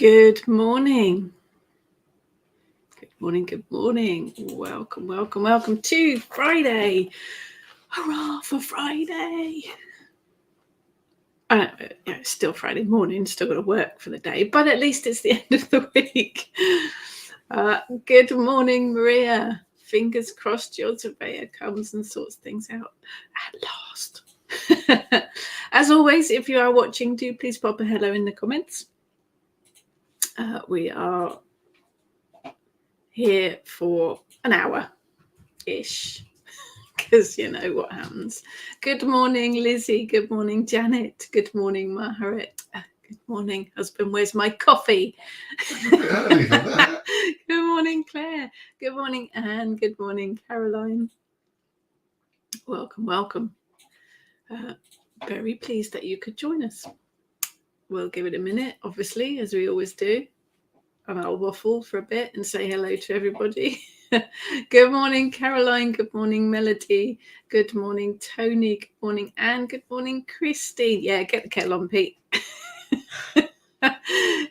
Good morning. Good morning. Good morning. Welcome to Friday. Hurrah for Friday. It's still Friday morning, still got to work for the day, but at least it's the end of the week. Good morning, Maria. Fingers crossed your surveyor comes and sorts things out at last. As always, if you are watching, do please pop a hello in the comments. We are here for an hour-ish, because you know what happens. Good morning, Lizzie. Good morning, Janet. Good morning, Maharet. Good morning, husband. Where's my coffee? Good morning, Claire. Good morning, Anne. Good morning, Caroline. Welcome. Very pleased that you could join us. We'll give it a minute, obviously, as we always do. And I'll waffle for a bit and say hello to everybody. Good morning, Caroline. Good morning, Melody. Good morning, Tony. Good morning, Anne. Good morning, Christine. Yeah, get the kettle on, Pete.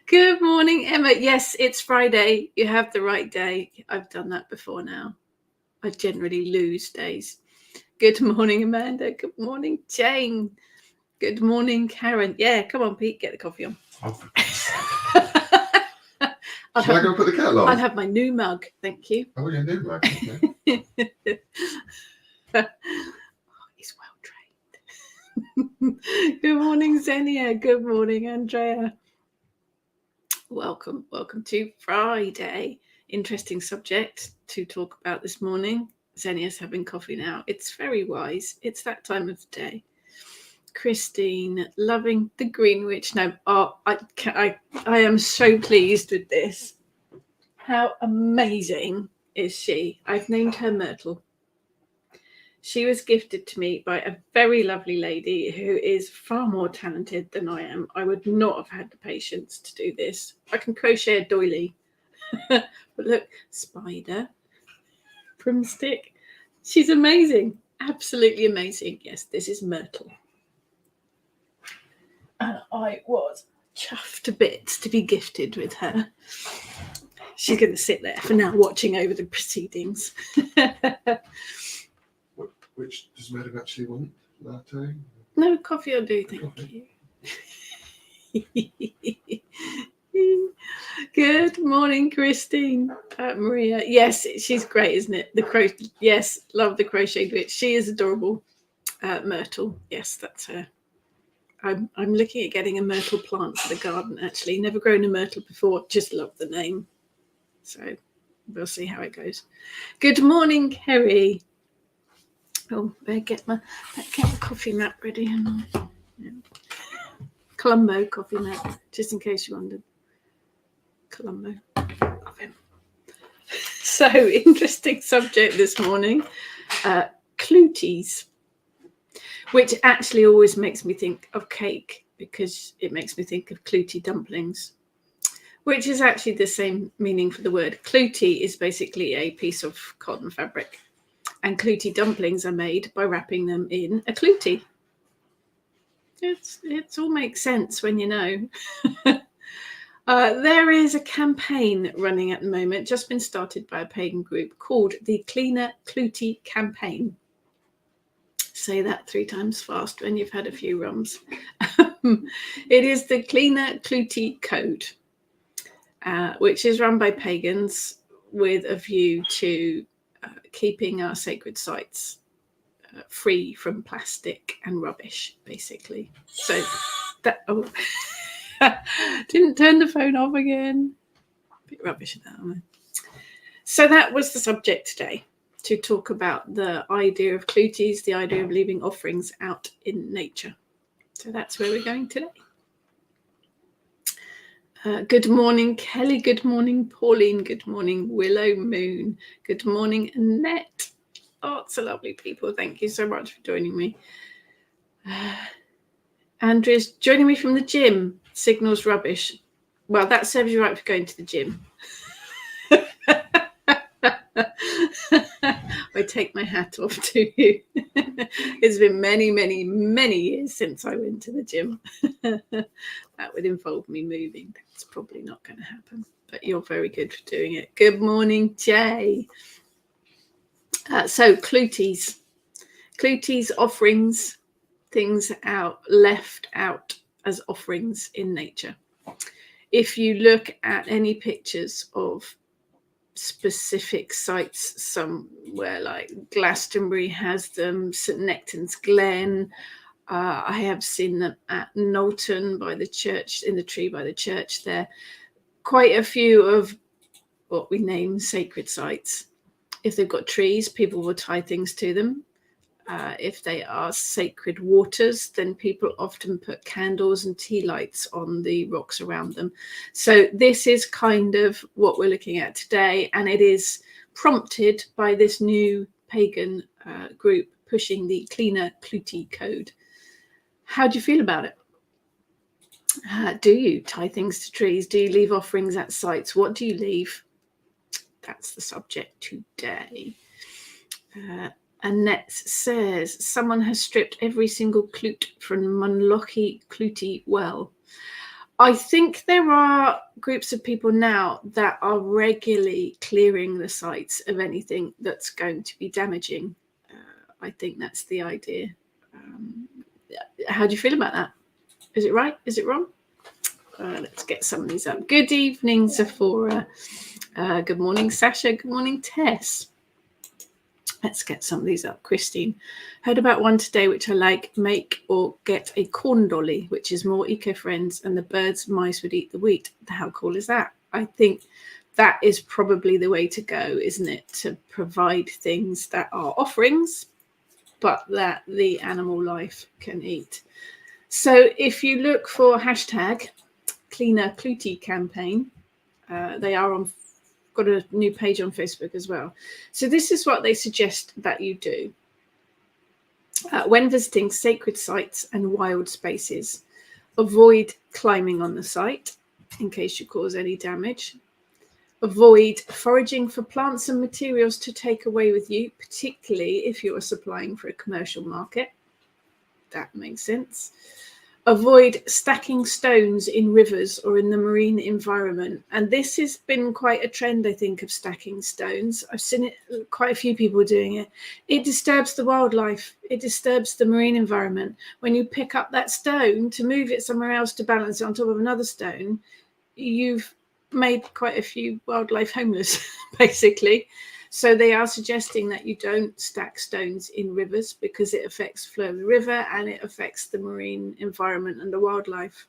Good morning, Emma. Yes, it's Friday. You have the right day. I've done that before now. I generally lose days. Good morning, Amanda. Good morning, Jane. Good morning, Karen. Yeah, come on, Pete. Get the coffee on. Shall I go put the kettle on? I'll have my new mug, thank you. Oh, your new mug, okay. He's well trained. Good morning, Xenia. Good morning, Andrea. Welcome to Friday. Interesting subject to talk about this morning. Xenia's having coffee now. It's very wise. It's that time of the day. Christine, loving the Greenwich. No, I am so pleased with this. How amazing is she? I've named her Myrtle. She was gifted to me by a very lovely lady who is far more talented than I am. I would not have had the patience to do this. I can crochet a doily. But look, spider, broomstick. She's amazing. Absolutely amazing. Yes, this is Myrtle. And I was chuffed to bits to be gifted with her. She's going to sit there for now watching over the proceedings. Which does Madam actually want? Latte? No, coffee will do, thank you. Good morning, Christine. Maria. Yes, she's great, isn't it? Yes, love the crocheted witch. She is adorable. Myrtle. Yes, that's her. I'm looking at getting a myrtle plant for the garden, actually. Never grown a myrtle before, just love the name. So we'll see how it goes. Good morning, Kerry. Oh, better get the coffee mat ready. Yeah. Colombo coffee mat, just in case you wondered. Colombo. Love him. So, interesting subject this morning. Clooties. Which actually always makes me think of cake, because it makes me think of clootie dumplings, which is actually the same meaning for the word. Clootie is basically a piece of cotton fabric, and clootie dumplings are made by wrapping them in a clootie. It all makes sense when you know. There is a campaign running at the moment, just been started by a pagan group called the Cleaner Clootie Campaign. Say that 3 times fast when you've had a few rums. It is the Cleaner Clootie Code, which is run by pagans with a view to keeping our sacred sites free from plastic and rubbish, basically. So that didn't turn the phone off again. A bit rubbish in that, aren't I? So that was the subject today, to talk about the idea of clooties, the idea of leaving offerings out in nature. So that's where we're going today. Good morning, Kelly. Good morning, Pauline. Good morning, Willow Moon. Good morning, Annette. Oh, it's so lovely, people. Thank you so much for joining me. Andrea's joining me from the gym. Signal's rubbish. Well, that serves you right for going to the gym. I I take my hat off to you. It's been many, many, many years since I went to the gym. That would involve me moving. That's probably not going to happen, but you're very good for doing it. Good morning, Jay. So Clooties offerings, things left out as offerings in nature. If you look at any pictures of specific sites somewhere, like Glastonbury has them, St Nectan's Glen, I have seen them at Knowlton by the church, in the tree by the church there. Quite a few of what we name sacred sites. If they've got trees, people will tie things to them. If they are sacred waters, then people often put candles and tea lights on the rocks around them. So this is kind of what we're looking at today, and it is prompted by this new pagan group pushing the cleaner Clootie code. How do you feel about it? Do you tie things to trees? Do you leave offerings at sites? What do you leave? That's the subject today. Annette says, someone has stripped every single cloot from Munlochy Clootie well. I think there are groups of people now that are regularly clearing the sites of anything that's going to be damaging. I think that's the idea. How do you feel about that? Is it right? Is it wrong? Let's get some of these up. Good evening, Sephora. Good morning, Sasha. Good morning, Tess. Let's get some of these up. Christine, heard about one today which I like. Make or get a corn dolly, which is more eco-friends, and the birds, mice would eat the wheat. How cool is that? I think that is probably the way to go, isn't it? To provide things that are offerings, but that the animal life can eat. So if you look for hashtag Cleaner Clootie campaign, they are on, got a new page on Facebook as well. So this is what they suggest that you do. When visiting sacred sites and wild spaces, avoid climbing on the site in case you cause any damage. Avoid foraging for plants and materials to take away with you, particularly if you are supplying for a commercial market. That makes sense. Avoid stacking stones in rivers or in the marine environment. And this has been quite a trend, I think, of stacking stones. I've seen it, quite a few people doing it. It disturbs the wildlife. It disturbs the marine environment. When you pick up that stone to move it somewhere else to balance it on top of another stone, you've made quite a few wildlife homeless, basically. So they are suggesting that you don't stack stones in rivers because it affects the flow of the river and it affects the marine environment and the wildlife.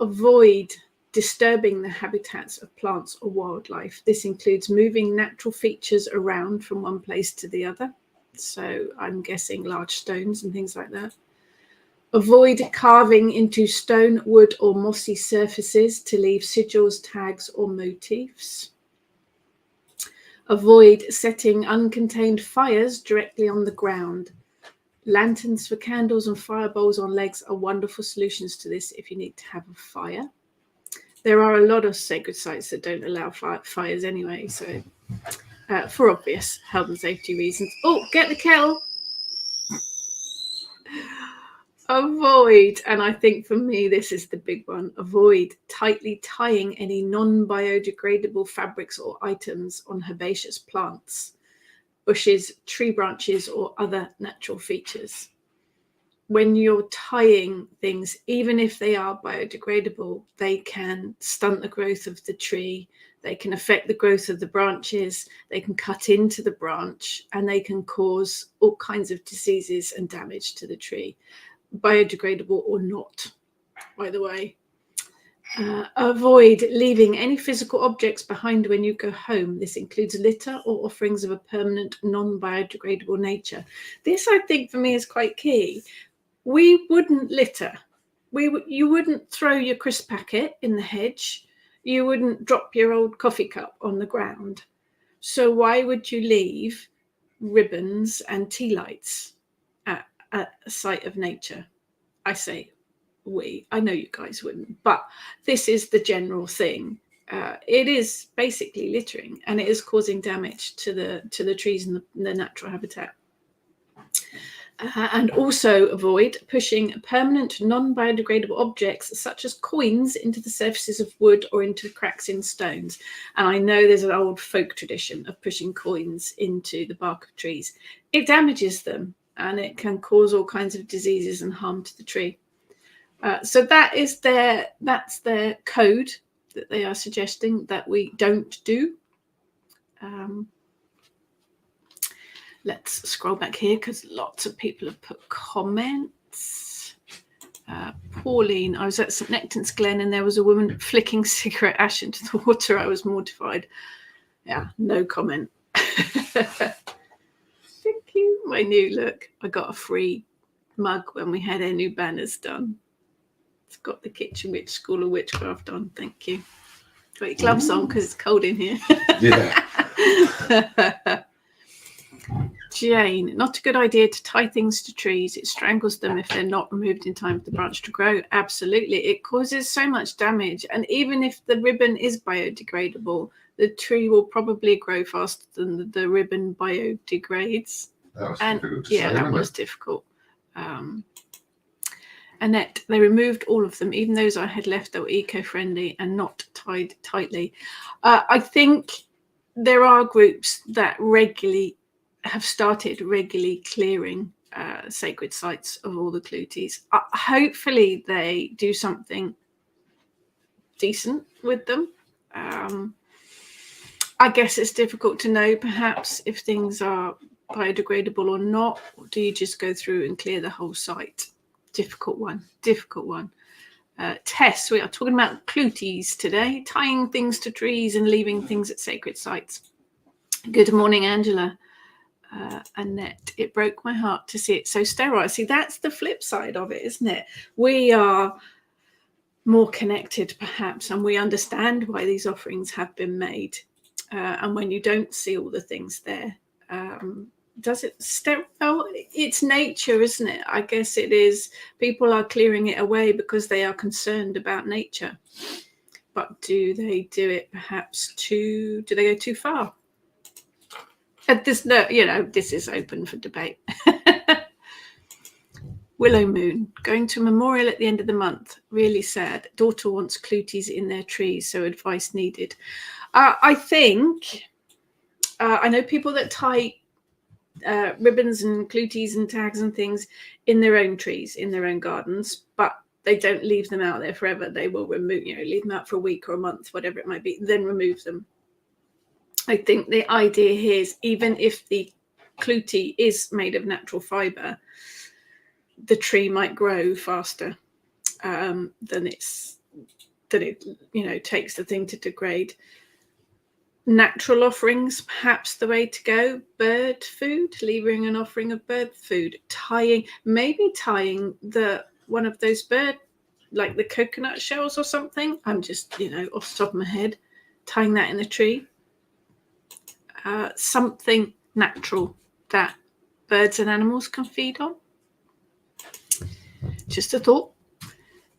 Avoid disturbing the habitats of plants or wildlife. This includes moving natural features around from one place to the other. So I'm guessing large stones and things like that. Avoid carving into stone, wood, or mossy surfaces to leave sigils, tags, or motifs. Avoid setting uncontained fires directly on the ground. Lanterns for candles and fire bowls on legs are wonderful solutions to this if you need to have a fire. There are a lot of sacred sites that don't allow fires anyway, so for obvious health and safety reasons. Oh, get the kettle. Avoid, and I think for me this is the big one, avoid tightly tying any non-biodegradable fabrics or items on herbaceous plants, bushes, tree branches, or other natural features. When you're tying things, even if they are biodegradable, they can stunt the growth of the tree, they can affect the growth of the branches, they can cut into the branch, and they can cause all kinds of diseases and damage to the tree. Biodegradable or not, by the way. Avoid leaving any physical objects behind when you go home. This includes litter or offerings of a permanent non-biodegradable nature. This, I think, for me is quite key. We wouldn't litter. You wouldn't throw your crisp packet in the hedge. You wouldn't drop your old coffee cup on the ground. So why would you leave ribbons and tea lights at a site of nature? I say we. I know you guys wouldn't, but this is the general thing. it is basically littering, and it is causing damage to the trees and the natural habitat. And also avoid pushing permanent non-biodegradable objects such as coins into the surfaces of wood or into cracks in stones. And I know there's an old folk tradition of pushing coins into the bark of trees. It damages them, and it can cause all kinds of diseases and harm to the tree. So that's their code that they are suggesting that we don't do. Let's scroll back here because lots of people have put comments. Pauline, I was at St Nectan's Glen and there was a woman flicking cigarette ash into the water. I was mortified. Yeah, no comment. Thank you. My new look. I got a free mug when we had our new banners done. It's got the Kitchen Witch School of Witchcraft on. Thank you. Got your gloves on because it's cold in here. Yeah. Jane, not a good idea to tie things to trees. It strangles them if they're not removed in time for the branch to grow. Absolutely. It causes so much damage. And even if the ribbon is biodegradable, the tree will probably grow faster than the ribbon biodegrades. That was difficult to say, that was difficult. Annette, they removed all of them, even those I had left that were eco-friendly and not tied tightly. I think there are groups that have started regularly clearing sacred sites of all the Clooties. Hopefully they do something decent with them. I guess it's difficult to know perhaps if things are biodegradable or not, or do you just go through and clear the whole site? Difficult one. Tess, we are talking about Clooties today, tying things to trees and leaving things at sacred sites. Good morning, Angela. Annette, it broke my heart to see it so sterile. See, that's the flip side of it, isn't it? We are more connected, perhaps, and we understand why these offerings have been made. And when you don't see all the things there, does it sterile? It's nature, isn't it? I guess it is. People are clearing it away because they are concerned about nature. But do they do it perhaps do they go too far? This is open for debate. Willow Moon, going to a memorial at the end of the month. Really sad. Daughter wants Clooties in their trees, so advice needed. I think I know people that tie ribbons and Clooties and tags and things in their own trees, in their own gardens, but they don't leave them out there forever. They will leave them out for a week or a month, whatever it might be, then remove them. I think the idea here is even if the Clootie is made of natural fibre, the tree might grow faster than it takes the thing to degrade. Natural offerings, perhaps the way to go. Bird food, leaving an offering of bird food. Tying one of those bird, like the coconut shells or something. I'm just, off the top of my head, tying that in a tree. Something natural that birds and animals can feed on. Just a thought.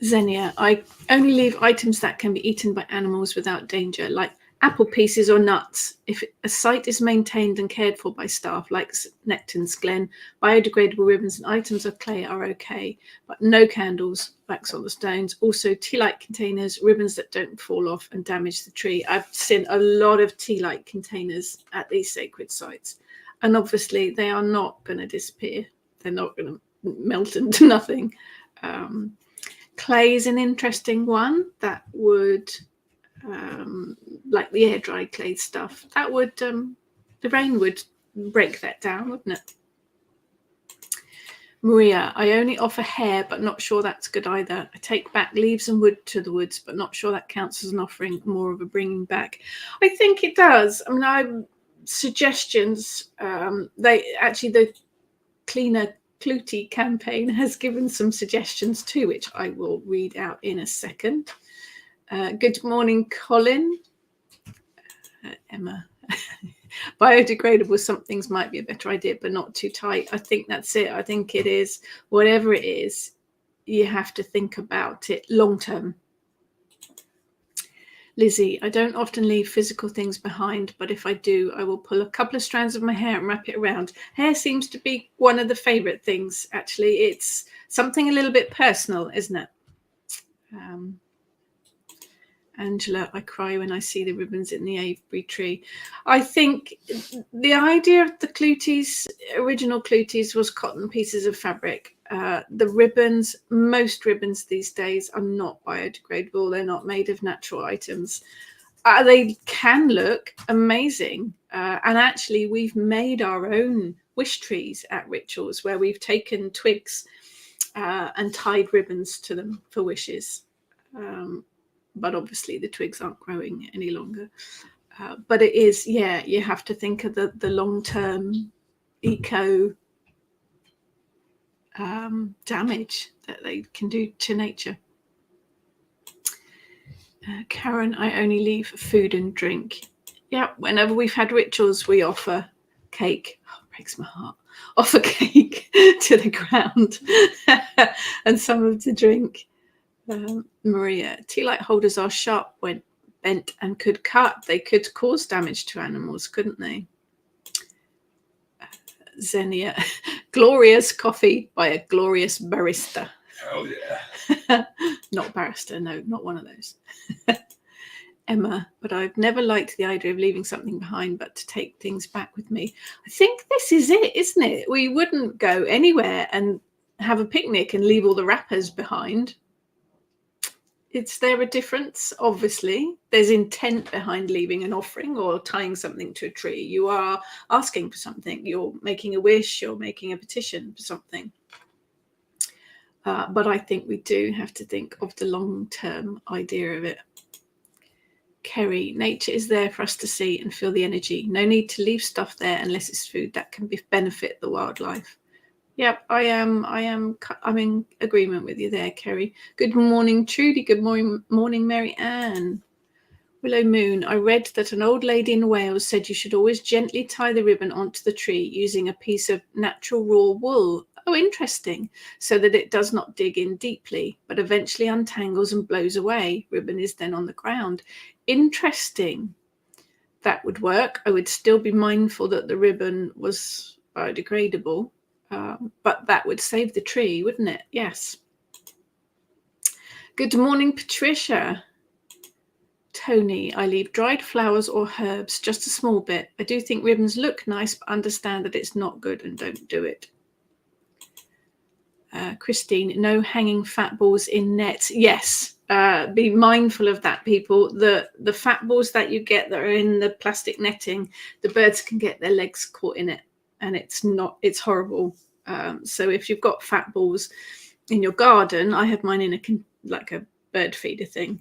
Xenia, I only leave items that can be eaten by animals without danger, like apple pieces or nuts. If a site is maintained and cared for by staff, like Nectan's Glen, biodegradable ribbons and items of clay are okay, but no candles, wax on the stones. Also, tea light containers, ribbons that don't fall off and damage the tree. I've seen a lot of tea light containers at these sacred sites, and obviously they are not going to disappear. They're not going to melt into nothing. Clay is an interesting one that would, like the air dried clay stuff, that would, the rain would break that down, wouldn't it? Maria, I only offer hair, but not sure that's good either. I take back leaves and wood to the woods, but not sure that counts as an offering, more of a bringing back. I think it does. I mean, suggestions. The Cleaner Clootie campaign has given some suggestions too, which I will read out in a second. Good morning, Colin. Emma. Biodegradable some things might be a better idea, but not too tight. I think that's it. I think it is. Whatever it is, you have to think about it long term. Lizzie, I don't often leave physical things behind, but if I do, I will pull a couple of strands of my hair and wrap it around. Hair seems to be one of the favourite things, actually. It's something a little bit personal, isn't it? Angela, I cry when I see the ribbons in the Avebury tree. I think the idea of the Clooties, original Clooties, was cotton pieces of fabric. The ribbons, most ribbons these days are not biodegradable. They're not made of natural items. They can look amazing. And actually, we've made our own wish trees at rituals where we've taken twigs and tied ribbons to them for wishes. But obviously the twigs aren't growing any longer. But it is, yeah, you have to think of the long-term eco damage that they can do to nature. Karen, I only leave food and drink. Yeah, whenever we've had rituals, we offer cake. Oh, it breaks my heart. Offer cake to the ground and some of the drink. Maria, tea light holders are sharp when bent and could cut. They could cause damage to animals, couldn't they? Xenia, glorious coffee by a glorious barista. Hell yeah. Not barrister, no, not one of those. Emma, but I've never liked the idea of leaving something behind, but to take things back with me. I think this is it, isn't it? We wouldn't go anywhere and have a picnic and leave all the wrappers behind. Is there a difference? Obviously, there's intent behind leaving an offering or tying something to a tree. You are asking for something. You're making a wish. You're making a petition for something. But I think we do have to think of the long-term idea of it. Kerry, nature is there for us to see and feel the energy. No need to leave stuff there unless it's food that can benefit the wildlife. Yep, I'm in agreement with you there, Kerry. Good morning, Trudy. Good morning, Mary Ann. Willow Moon, I read that an old lady in Wales said you should always gently tie the ribbon onto the tree using a piece of natural raw wool. Oh, interesting. So that it does not dig in deeply, but eventually untangles and blows away. Ribbon is then on the ground. Interesting. That would work. I would still be mindful that the ribbon was biodegradable. But that would save the tree, wouldn't it? Yes. Good morning, Patricia. Tony, I leave dried flowers or herbs, just a small bit. I do think ribbons look nice, but understand that it's not good and don't do it. Christine, no hanging fat balls in nets. Yes, be mindful of that, people. The fat balls that you get that are in the plastic netting, the birds can get their legs caught in it, and it's horrible. So if you've got fat balls in your garden, I have mine in like a bird feeder thing.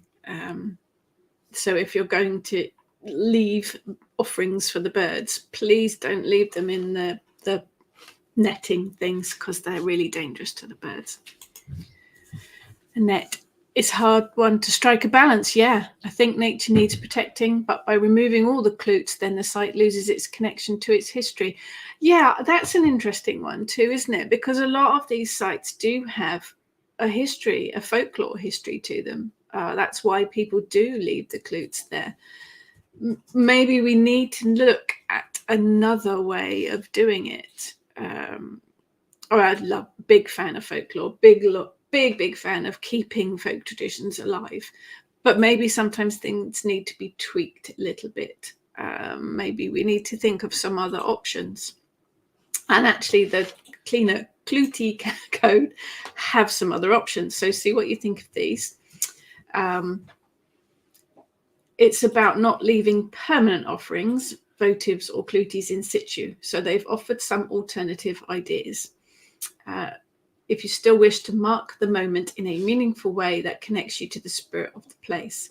So if you're going to leave offerings for the birds, please don't leave them in the netting things, because they're really dangerous to the birds. A net is hard one to strike a balance. Yeah, I think nature needs protecting, but by removing all the cloots, then the site loses its connection to its history. Yeah, that's an interesting one too, isn't it? Because a lot of these sites do have a history, a folklore history to them. That's why people do leave the cloots there. Maybe we need to look at another way of doing it. I big fan of folklore, big fan of keeping folk traditions alive, but maybe sometimes things need to be tweaked a little bit. Maybe we need to think of some other options. And actually the cleaner Clootie code have some other options, so see what you think of these. It's about not leaving permanent offerings, votives or Clooties in situ, so they've offered some alternative ideas. If you still wish to mark the moment in a meaningful way that connects you to the spirit of the place.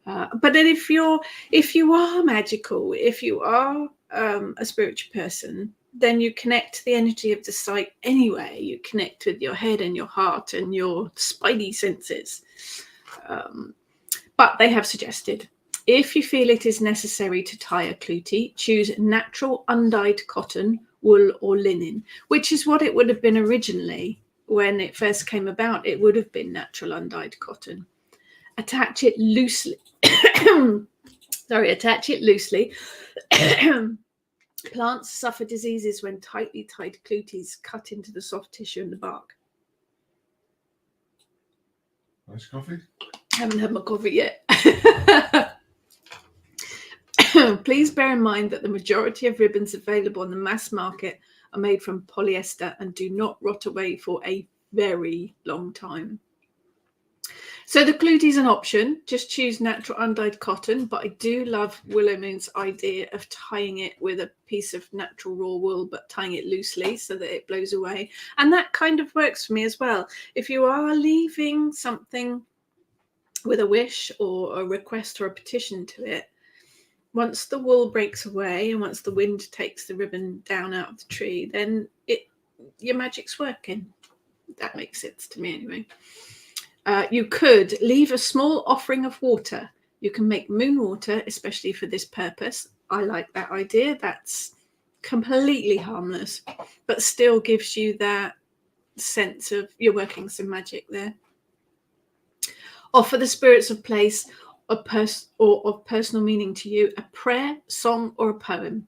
But then if you are magical, if you are a spiritual person, then you connect to the energy of the site anyway. You connect with your head and your heart and your spidey senses. But they have suggested, if you feel it is necessary to tie a Clootie, choose natural undyed cotton, wool or linen, which is what it would have been originally when it first came about. It would have been natural undyed cotton. Attach it loosely. Attach it loosely. Plants suffer diseases when tightly tied clooties cut into the soft tissue and the bark. Nice coffee? Haven't had my coffee yet. Please bear in mind that the majority of ribbons available on the mass market are made from polyester and do not rot away for a very long time. So the Clooties is an option. Just choose natural undyed cotton, but I do love Willowmoon's idea of tying it with a piece of natural raw wool, but tying it loosely so that it blows away. And that kind of works for me as well. If you are leaving something with a wish or a request or a petition to it, once the wool breaks away and once the wind takes the ribbon down out of the tree, then your magic's working. That makes sense to me anyway. You could leave a small offering of water. You can make moon water, especially for this purpose. I like that idea. That's completely harmless, but still gives you that sense of you're working some magic there. Offer the spirits of place or of personal meaning to you a prayer, song, or a poem.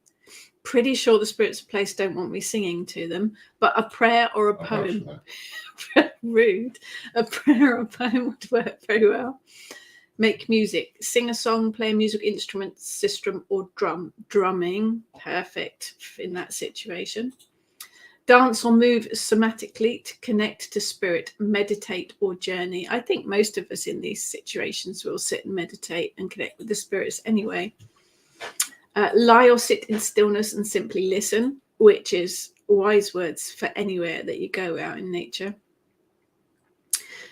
Pretty sure the spirits of place don't want me singing to them, but a prayer or a poem. Rude. A prayer or a poem would work very well. Make music. Sing a song, play a music instrument, system, or drumming. Perfect in that situation. Dance or move somatically to connect to spirit, meditate or journey. I think most of us in these situations will sit and meditate and connect with the spirits anyway. Lie or sit in stillness and simply listen, which is wise words for anywhere that you go out in nature.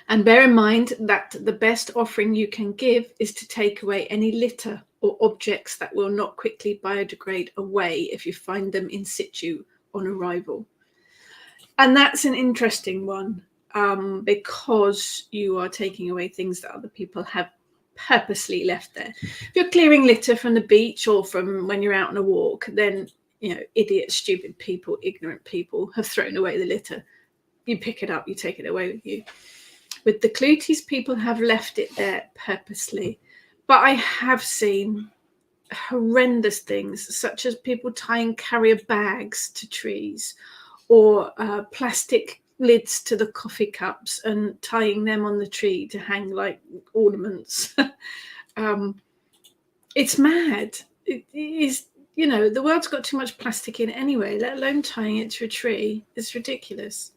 And bear in mind that the best offering you can give is to take away any litter or objects that will not quickly biodegrade away if you find them in situ on arrival. And that's an interesting one because you are taking away things that other people have purposely left there. If you're clearing litter from the beach or from when you're out on a walk, then idiot, stupid people, ignorant people have thrown away the litter. You pick it up, you take it away with you. With the Clooties, people have left it there purposely. But I have seen horrendous things, such as people tying carrier bags to trees or plastic lids to the coffee cups and tying them on the tree to hang like ornaments. It's mad. It is, the world's got too much plastic in it anyway, let alone tying it to a tree. It's ridiculous.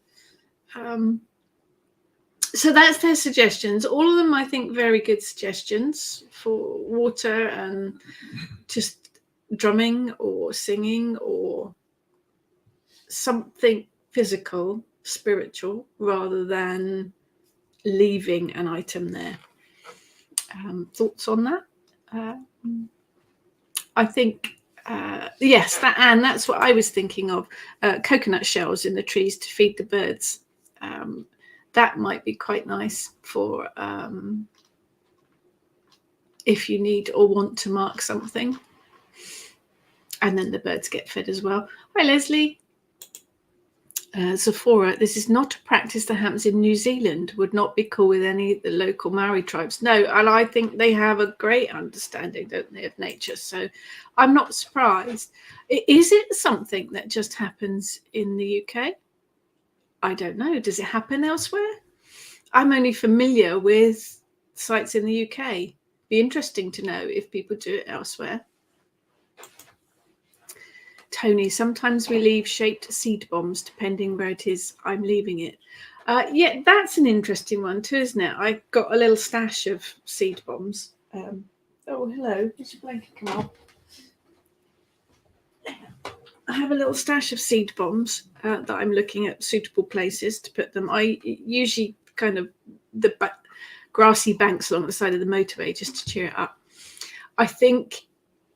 So that's their suggestions. All of them, I think, very good suggestions for water and just drumming or singing or something physical, spiritual, rather than leaving an item there. Thoughts on that? I think, yes, that's what I was thinking of. Coconut shells in the trees to feed the birds. That might be quite nice for if you need or want to mark something. And then the birds get fed as well. Hi, Leslie. Sephora, this is not a practice that happens in New Zealand. Would not be cool with any of the local Maori tribes. No, and I think they have a great understanding, don't they, of nature. So I'm not surprised. Is it something that just happens in the UK? I don't know. Does it happen elsewhere? I'm only familiar with sites in the UK. Be interesting to know if people do it elsewhere. Tony, sometimes we leave shaped seed bombs depending where it is I'm leaving it. Yeah, that's an interesting one too, isn't it? I got a little stash of seed bombs. Oh, hello. Did your blanket come off? I have a little stash of seed bombs that I'm looking at suitable places to put them. I usually kind of the grassy banks along the side of the motorway just to cheer it up. I think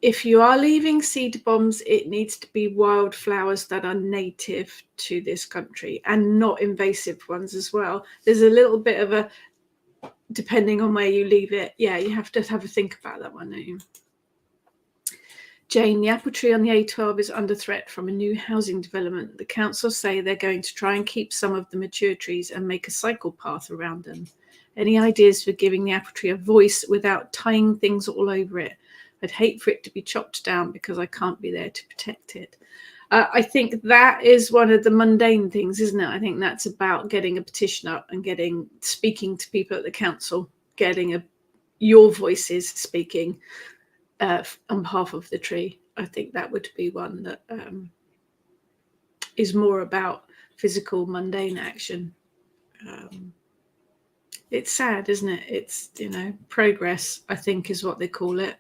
if you are leaving seed bombs, it needs to be wildflowers that are native to this country and not invasive ones as well. There's a little bit of a, depending on where you leave it. Yeah, you have to have a think about that one, don't you? Jane, the apple tree on the A12 is under threat from a new housing development. The council say they're going to try and keep some of the mature trees and make a cycle path around them. Any ideas for giving the apple tree a voice without tying things all over it? I'd hate for it to be chopped down because I can't be there to protect it. I think that is one of the mundane things, isn't it? I think that's about getting a petition up and speaking to people at the council, getting your voices speaking on behalf of the tree. I think that would be one that is more about physical, mundane action. It's sad, isn't it? It's, progress, I think, is what they call it.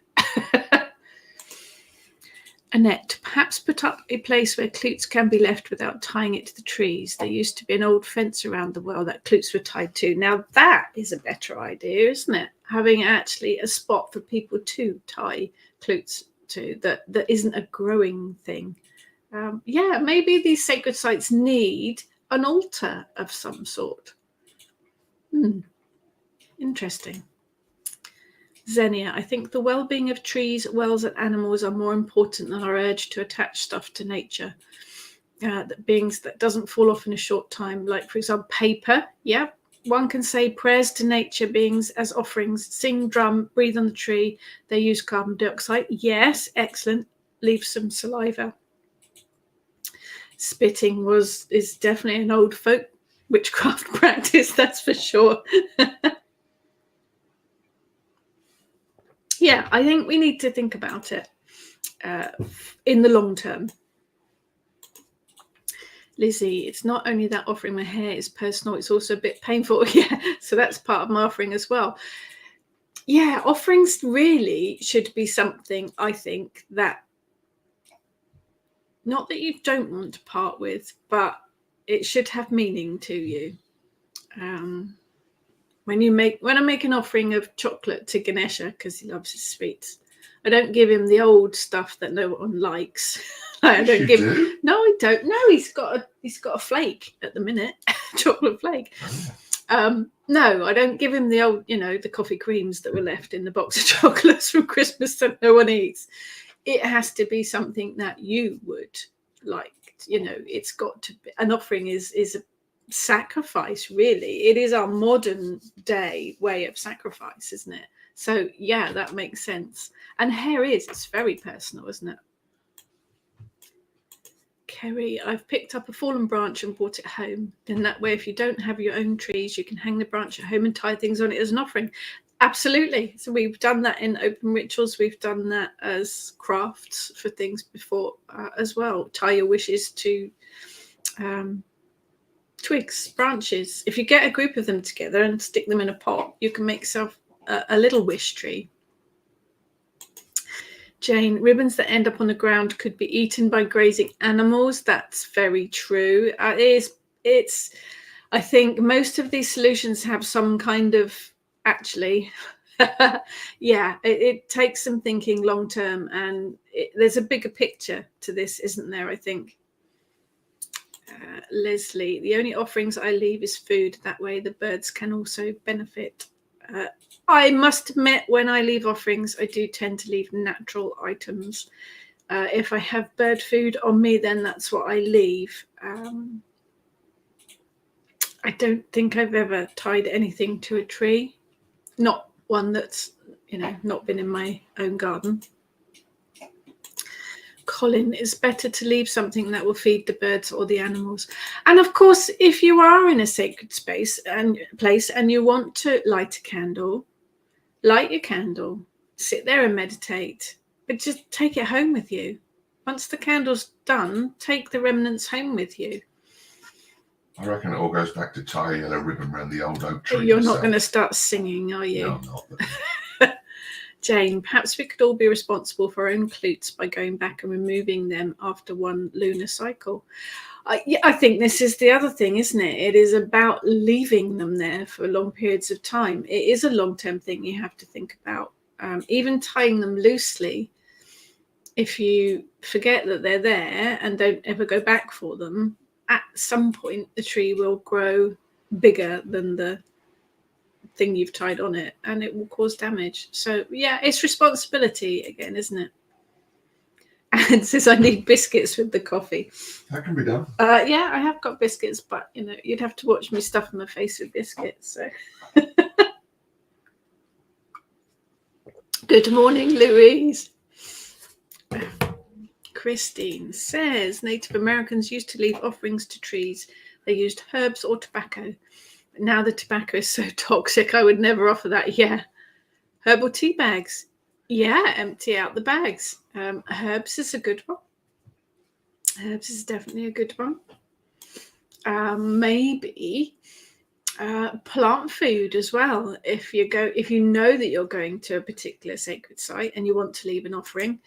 Annette, perhaps put up a place where cloots can be left without tying it to the trees. There used to be an old fence around the well that cloots were tied to. Now that is a better idea, isn't it? Having actually a spot for people to tie cloots to that isn't a growing thing. Maybe these sacred sites need an altar of some sort. Interesting. Xenia, I think the well-being of trees, wells, and animals are more important than our urge to attach stuff to nature. Beings that doesn't fall off in a short time, like, for example, paper. Yeah, one can say prayers to nature beings as offerings, sing, drum, breathe on the tree. They use carbon dioxide. Yes, excellent. Leave some saliva. Spitting is definitely an old folk witchcraft practice, that's for sure. Yeah, I think we need to think about it in the long term. Lizzie, it's not only that offering my hair is personal, it's also a bit painful. Yeah, so that's part of my offering as well. Yeah, offerings really should be something, I think, that not that you don't want to part with, but it should have meaning to you. When I make an offering of chocolate to Ganesha because he loves his sweets, I don't give him the old stuff that no one likes. I don't give. No, I don't. No, he's got a flake at the minute, chocolate flake. No, I don't give him the old, the coffee creams that were left in the box of chocolates from Christmas that no one eats. It has to be something that you would like. It's got to be. An offering is a sacrifice, really. It is our modern day way of sacrifice, isn't it? So yeah, that makes sense. And hair it's very personal, isn't it? Kerry, I've picked up a fallen branch and brought it home. Then that way, if you don't have your own trees, you can hang the branch at home and tie things on it as an offering. Absolutely. So we've done that in open rituals. We've done that as crafts for things before as well. Tie your wishes to twigs, branches. If you get a group of them together and stick them in a pot, you can make yourself a little wish tree. Jane, ribbons that end up on the ground could be eaten by grazing animals. That's very true. It's I think most of these solutions have some kind of actually it takes some thinking long term, and there's a bigger picture to this, isn't there? I think. Leslie, the only offerings I leave is food. That way the birds can also benefit. I must admit, when I leave offerings, I do tend to leave natural items. If I have bird food on me, then that's what I leave. I don't think I've ever tied anything to a tree. Not one that's, not been in my own garden. Colin, it's better to leave something that will feed the birds or the animals. And of course, if you are in a sacred space and place and you want to light a candle, light your candle, sit there and meditate, but just take it home with you. Once the candle's done, take the remnants home with you. I reckon it all goes back to tie a yellow ribbon around the old oak tree. You're not going to start singing, are you? No, I'm not. Jane, perhaps we could all be responsible for our own cloots by going back and removing them after one lunar cycle. I think this is the other thing, isn't it? It is about leaving them there for long periods of time. It is a long-term thing you have to think about. Even tying them loosely, if you forget that they're there and don't ever go back for them, at some point the tree will grow bigger than the thing you've tied on it, and it will cause damage. So yeah, it's responsibility again, isn't it? And says I need biscuits with the coffee. That can be done. Yeah, I have got biscuits, but you'd have to watch me stuff my face with biscuits. So Good morning, Louise. Christine says Native Americans used to leave offerings to trees. They used herbs or tobacco. But now the tobacco is so toxic, I would never offer that. Yeah. Herbal tea bags. Yeah, empty out the bags. Herbs is a good one. Herbs is definitely a good one. Maybe plant food as well. If you know that you're going to a particular sacred site and you want to leave an offering,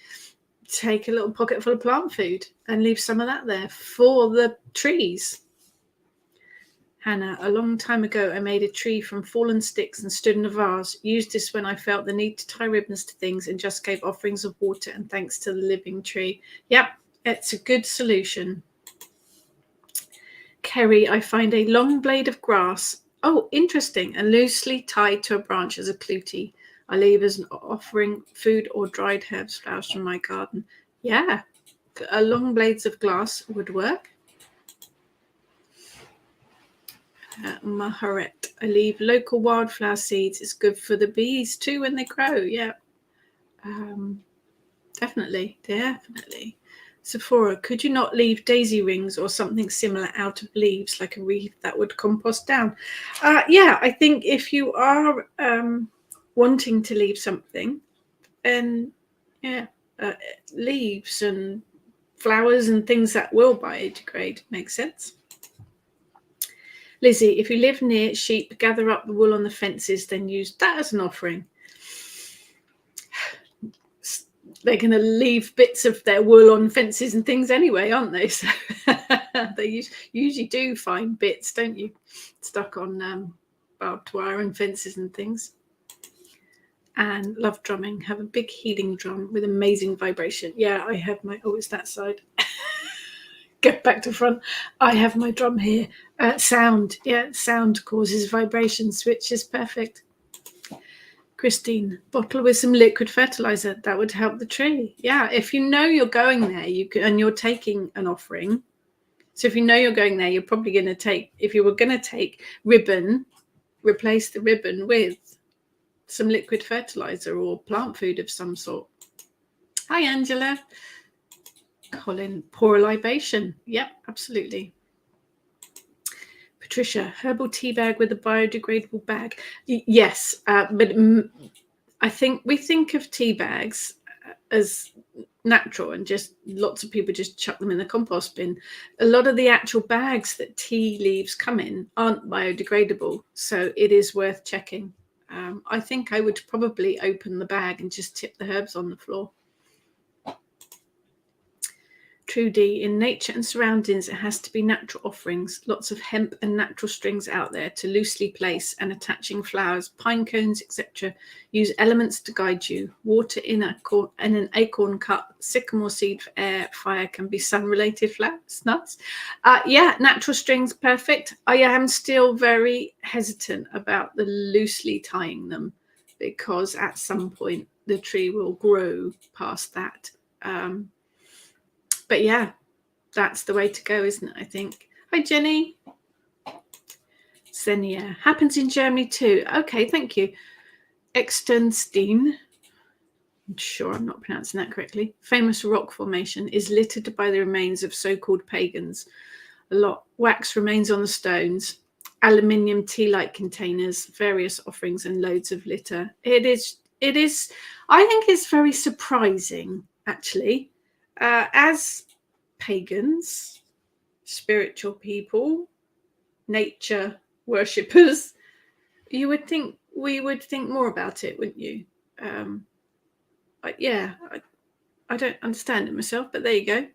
take a little pocket full of plant food and leave some of that there for the trees. Hannah, a long time ago, I made a tree from fallen sticks and stood in a vase. Used this when I felt the need to tie ribbons to things and just gave offerings of water and thanks to the living tree. Yep, it's a good solution. Kerry, I find a long blade of grass. Oh, interesting. And loosely tied to a branch as a clootie. I leave as an offering food or dried herbs, flowers from my garden. Yeah, long blades of glass would work. Maharet, I leave local wildflower seeds. It's good for the bees too when they grow. Yeah, definitely. Sephora, could you not leave daisy rings or something similar out of leaves, like a wreath that would compost down? Yeah, I think if you are wanting to leave something, and leaves and flowers and things that will biodegrade makes sense. Lizzie, if you live near sheep, gather up the wool on the fences, then use that as an offering. They're going to leave bits of their wool on fences and things anyway, aren't they? So they usually do find bits, don't you, stuck on barbed wire and fences and things. And love drumming. Have a big healing drum with amazing vibration. Yeah, I have my... Oh, it's that side. Get back to front. I have my drum here. Sound. Yeah, sound causes vibrations, which is perfect. Christine, bottle with some liquid fertilizer. That would help the tree. Yeah, if you know you're going there, and you're taking an offering. So if you know you're going there, you're probably going to take... If you were going to take ribbon, replace the ribbon with some liquid fertilizer or plant food of some sort. Hi, Angela. Colin, pour a libation. Yep, absolutely. Patricia, herbal tea bag with a biodegradable bag. Yes, but I think we think of tea bags as natural and just lots of people just chuck them in the compost bin. A lot of the actual bags that tea leaves come in aren't biodegradable, so it is worth checking. I think I would probably open the bag and just tip the herbs on the floor. Trudy, in nature and surroundings, it has to be natural offerings. Lots of hemp and natural strings out there to loosely place and attaching flowers, pine cones, etc. Use elements to guide you. Water in an acorn cup, sycamore seed for air, fire can be sun-related flowers, nuts. Yeah, natural strings, perfect. I am still very hesitant about the loosely tying them because at some point the tree will grow past that. But yeah, that's the way to go, isn't it, I think? Hi, Jenny. Xenia. Happens in Germany too. Okay, thank you. Externstein. I'm sure I'm not pronouncing that correctly. Famous rock formation is littered by the remains of so-called pagans. A lot. Wax remains on the stones. Aluminium tea-light containers, various offerings and loads of litter. It is, I think it's very surprising, actually. As pagans, spiritual people, nature worshippers, you would think we would think more about it, wouldn't you? Yeah, I don't understand it myself, but there you go.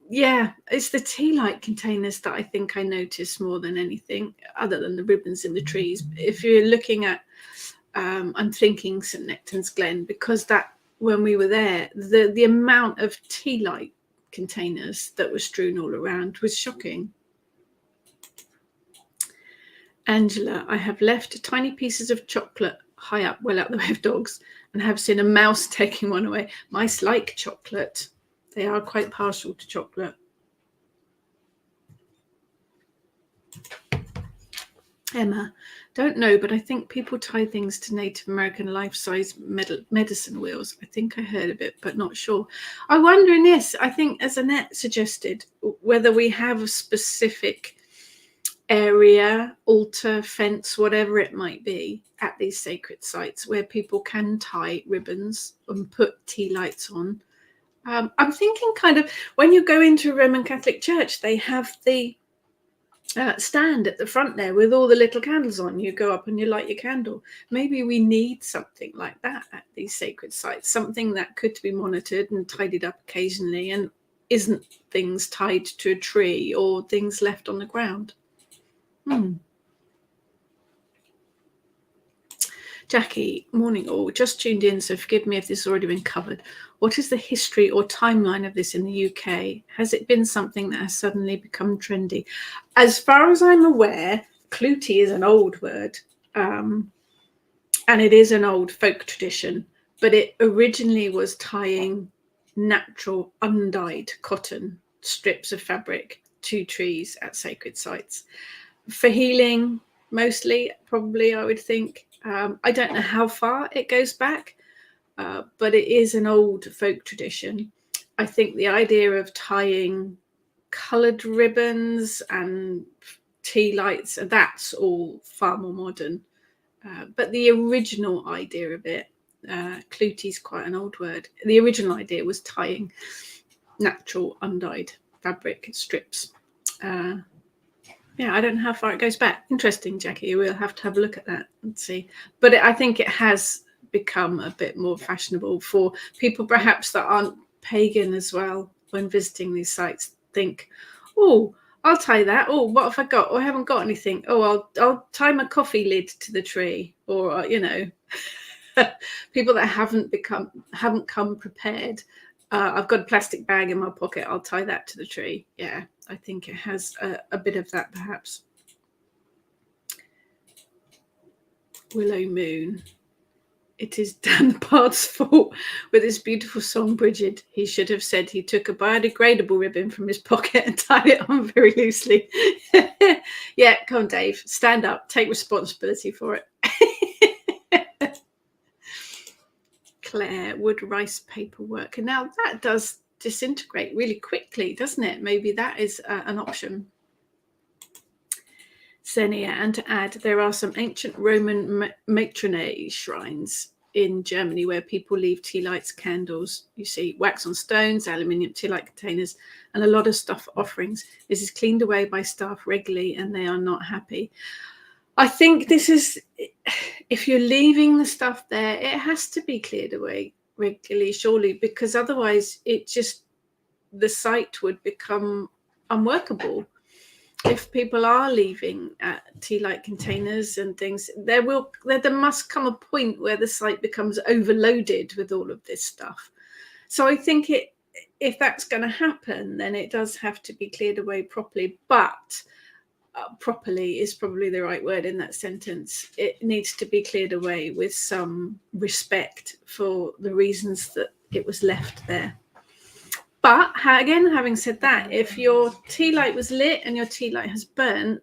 Yeah, it's the tea light containers that I think I notice more than anything, other than the ribbons in the trees. If you're looking at, I'm thinking St. Nectan's Glen, because that when we were there, the amount of tea light containers that were strewn all around was shocking. Angela, I have left tiny pieces of chocolate high up, well out the way of dogs, and have seen a mouse taking one away. Mice like chocolate. They are quite partial to chocolate. Emma, Don't know, but I think people tie things to Native American life-size medicine wheels. I think I heard of it, but not sure. I wonder in this, I think as Annette suggested, whether we have a specific area, altar, fence, whatever it might be, at these sacred sites where people can tie ribbons and put tea lights on. I'm thinking kind of when you go into a Roman Catholic church, they have the stand at the front there with all the little candles on. You go up and you light your candle. Maybe we need something like that at these sacred sites, something that could be monitored and tidied up occasionally and isn't things tied to a tree or things left on the ground. Jackie, morning all. Just tuned in, so forgive me if this has already been covered. What is the history or timeline of this in the UK? Has it been something that has suddenly become trendy? As far as I'm aware, clootie is an old word, and it is an old folk tradition, but it originally was tying natural undyed cotton strips of fabric to trees at sacred sites. For healing, mostly, probably, I would think. I don't know how far it goes back, but it is an old folk tradition. I think the idea of tying coloured ribbons and tea lights, that's all far more modern. But the original idea of it, clootie is quite an old word. The original idea was tying natural undyed fabric strips. Yeah, I don't know how far it goes back. Interesting, Jackie. We'll have to have a look at that and see. But I think it has become a bit more fashionable for people perhaps that aren't pagan as well when visiting these sites. Think, oh, I'll tie that. Oh, what have I got? Oh, I haven't got anything. Oh, I'll tie my coffee lid to the tree. Or, people that haven't come prepared. I've got a plastic bag in my pocket. I'll tie that to the tree. Yeah, I think it has a bit of that, perhaps. Willow Moon. It is Dan Bard's fault with his beautiful song, Bridget. He should have said he took a biodegradable ribbon from his pocket and tied it on very loosely. Yeah, come on, Dave. Stand up. Take responsibility for it. Claire, would rice paper work? And now that does disintegrate really quickly, doesn't it? Maybe that is an option. Xenia, and to add, there are some ancient Roman matronae shrines in Germany where people leave tea lights, candles, you see, wax on stones, aluminium tea light containers, and a lot of stuff for offerings. This is cleaned away by staff regularly and they are not happy. I think this is, if you're leaving the stuff there, it has to be cleared away regularly, surely, because otherwise the site would become unworkable. If people are leaving tea light containers and things, there must come a point where the site becomes overloaded with all of this stuff. So I think if that's going to happen, then it does have to be cleared away properly. But properly is probably the right word in that sentence. It needs to be cleared away with some respect for the reasons that it was left there. But again, having said that, if your tea light was lit and your tea light has burnt,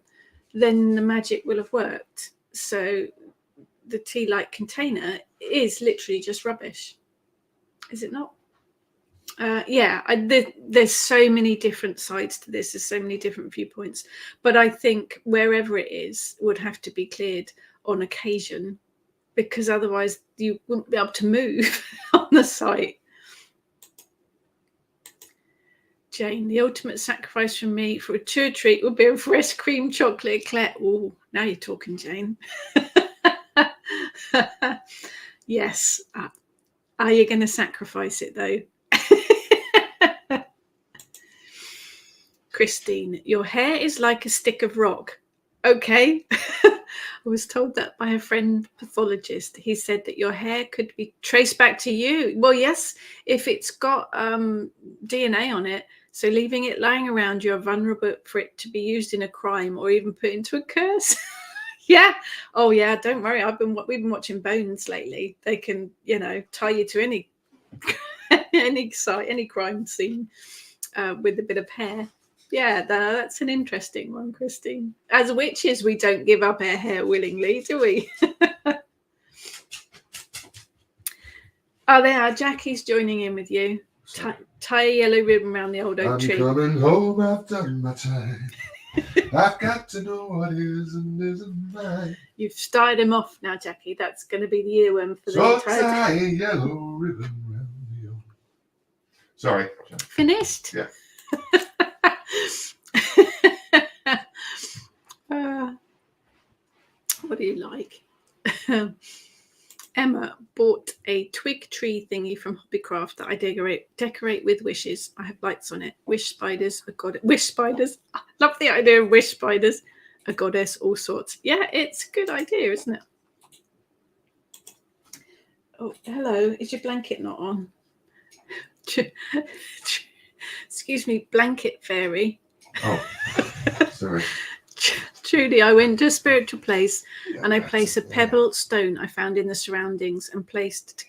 then the magic will have worked. So the tea light container is literally just rubbish. Is it not? There's so many different sides to this. There's so many different viewpoints. But I think wherever it is would have to be cleared on occasion, because otherwise you wouldn't be able to move on the site. Jane, the ultimate sacrifice from me for a tour treat would be a fresh cream chocolate eclair. Oh, now you're talking, Jane. Yes. Are you going to sacrifice it, though? Christine, your hair is like a stick of rock. Okay. I was told that by a friend pathologist. He said that your hair could be traced back to you. Well, yes, if it's got DNA on it. So leaving it lying around, you're vulnerable for it to be used in a crime or even put into a curse. Yeah. Oh, yeah. Don't worry. We've been watching Bones lately. They can, tie you to any crime scene with a bit of hair. Yeah, that's an interesting one, Christine. As witches, we don't give up our hair willingly, do we? Oh, there are. Jackie's joining in with you. Tie a yellow ribbon around the old oak tree. I'm coming home, I've done my time. I've got to know what is and isn't mine. You've started him off now, Jackie. That's going to be the earworm for the So entire tie a yellow ribbon round the old. Sorry. Finished? Yeah. What do you like? Emma bought a twig tree thingy from Hobbycraft that I decorate with wishes. I have lights on it. Wish spiders, a goddess. Wish spiders. I love the idea of wish spiders. A goddess, all sorts. Yeah, it's a good idea, isn't it? Oh, hello. Is your blanket not on? Excuse me, blanket fairy. Oh, sorry. Truly, I went to a spiritual place and I placed a pebble stone I found in the surroundings and placed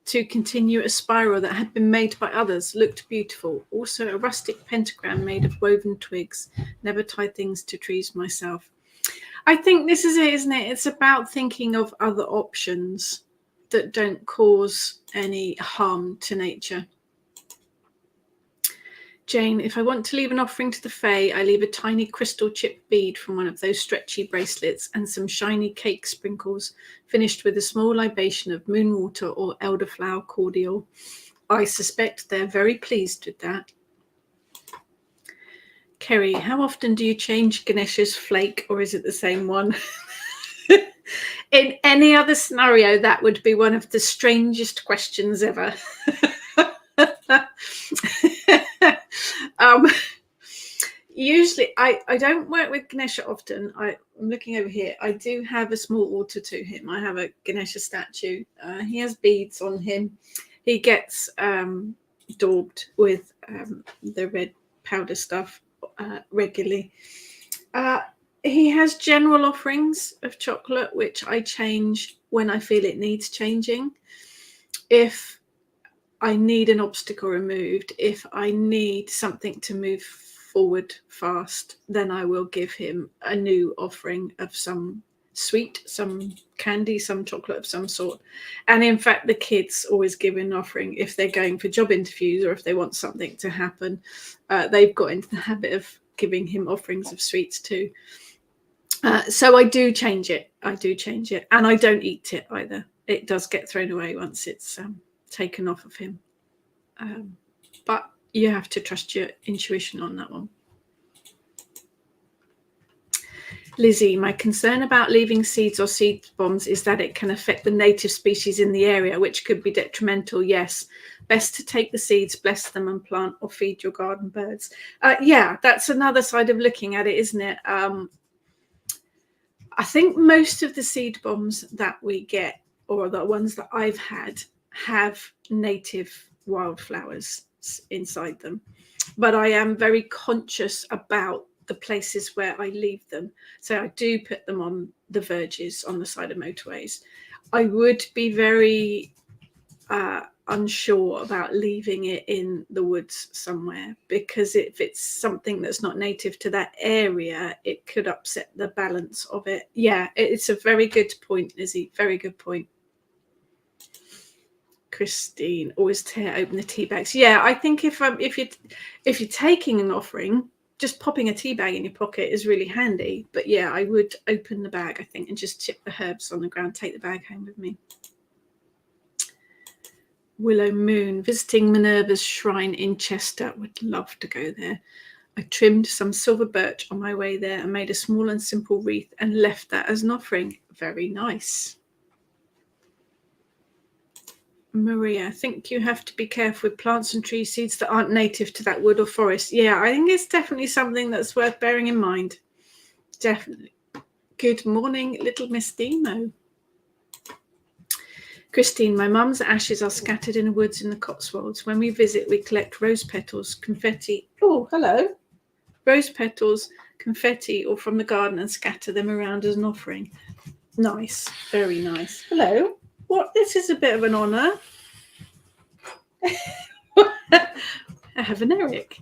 to continue a spiral that had been made by others. Looked beautiful. Also, a rustic pentagram made of woven twigs. Never tied things to trees myself. I think this is it, isn't it? It's about thinking of other options that don't cause any harm to nature. Jane, if I want to leave an offering to the Fae, I leave a tiny crystal chip bead from one of those stretchy bracelets and some shiny cake sprinkles, finished with a small libation of moon water or elderflower cordial. I suspect they're very pleased with that. Kerry, how often do you change Ganesha's flake, or is it the same one? In any other scenario, that would be one of the strangest questions ever. Usually I don't work with Ganesha often. I'm looking over here. I do have a small altar to him. I have a Ganesha statue. He has beads on him. He gets daubed with the red powder stuff regularly. He has general offerings of chocolate, which I change when I feel it needs changing. If I need an obstacle removed, if I need something to move forward fast, then I will give him a new offering of some sweet, some candy, some chocolate of some sort. And in fact, the kids always give an offering if they're going for job interviews or if they want something to happen. They've got into the habit of giving him offerings of sweets too. So I do change it. And I don't eat it either. It does get thrown away once it's taken off of him. But you have to trust your intuition on that one. Lizzie, my concern about leaving seeds or seed bombs is that it can affect the native species in the area, which could be detrimental. Yes, best to take the seeds, bless them, and plant or feed your garden birds. Yeah, that's another side of looking at it, isn't it? I think most of the seed bombs that we get, or the ones that I've had, have native wildflowers inside them. But I am very conscious about the places where I leave them. So I do put them on the verges on the side of motorways. I would be very unsure about leaving it in the woods somewhere, because if it's something that's not native to that area, it could upset the balance of it. Yeah, it's a very good point, Lizzie. Very good point. Christine, always tear open the tea bags. Yeah, I think if you're taking an offering, just popping a tea bag in your pocket is really handy. But yeah, I would open the bag, I think, and just tip the herbs on the ground, take the bag home with me. Willow Moon, visiting Minerva's shrine in Chester. Would love to go there. I trimmed some silver birch on my way there and made a small and simple wreath and left that as an offering. Very nice. Maria, I think you have to be careful with plants and tree seeds that aren't native to that wood or forest. Yeah, I think it's definitely something that's worth bearing in mind. Definitely. Good morning, little Miss Demo. Christine, my mum's ashes are scattered in the woods in the Cotswolds. When we visit, we collect rose petals, confetti. Oh, hello. Rose petals, confetti, or from the garden and scatter them around as an offering. Nice. Very nice. Hello. What? This is a bit of an honour. I have an Eric.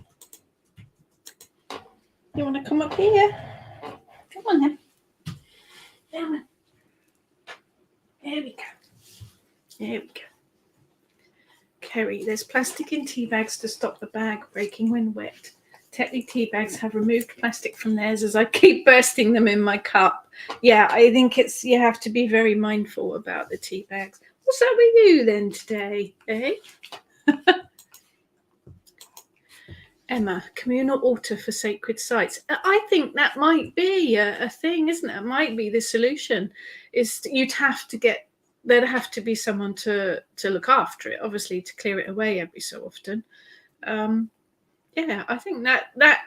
You want to come up here? Come on then. Down. There we go. There we go. Kerry, there's plastic in tea bags to stop the bag breaking when wet. Tetley tea bags have removed plastic from theirs as I keep bursting them in my cup. Yeah, I think you have to be very mindful about the tea bags. What's that with you then today, eh? Emma, communal altar for sacred sites. I think that might be a thing, isn't it? It might be the solution. There'd have to be someone to look after it, obviously, to clear it away every so often. Yeah, I think that's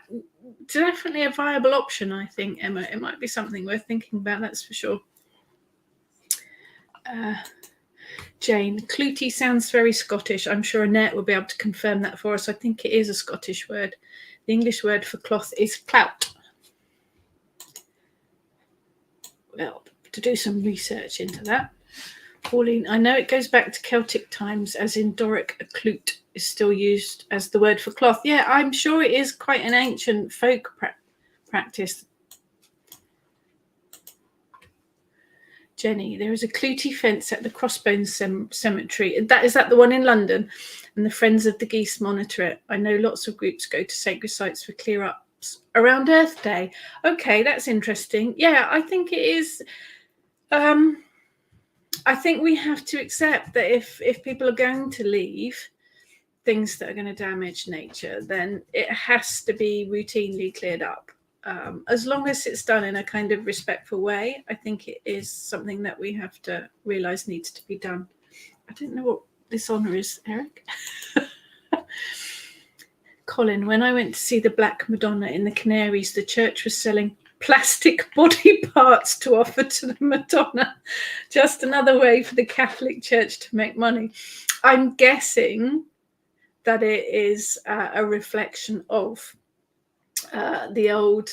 definitely a viable option. I think, Emma, it might be something worth thinking about. That's for sure. Jane, Clootie sounds very Scottish. I'm sure Annette will be able to confirm that for us. I think it is a Scottish word. The English word for cloth is clout. Well, to do some research into that. Pauline, I know it goes back to Celtic times, as in Doric, a clout is still used as the word for cloth. Yeah, I'm sure it is quite an ancient folk practice. Jenny, there is a Clootie fence at the Crossbones Cemetery. Is that the one in London? And the Friends of the Geese monitor it. I know lots of groups go to sacred sites for clear-ups around Earth Day. Okay, that's interesting. Yeah, I think it is. I think we have to accept that if people are going to leave things that are going to damage nature, then it has to be routinely cleared up. As long as it's done in a kind of respectful way, I think it is something that we have to realise needs to be done. I don't know what this honour is, Eric. Colin, when I went to see the Black Madonna in the Canaries, the church was selling plastic body parts to offer to the Madonna. Just another way for the Catholic Church to make money. I'm guessing that it is a reflection of the old,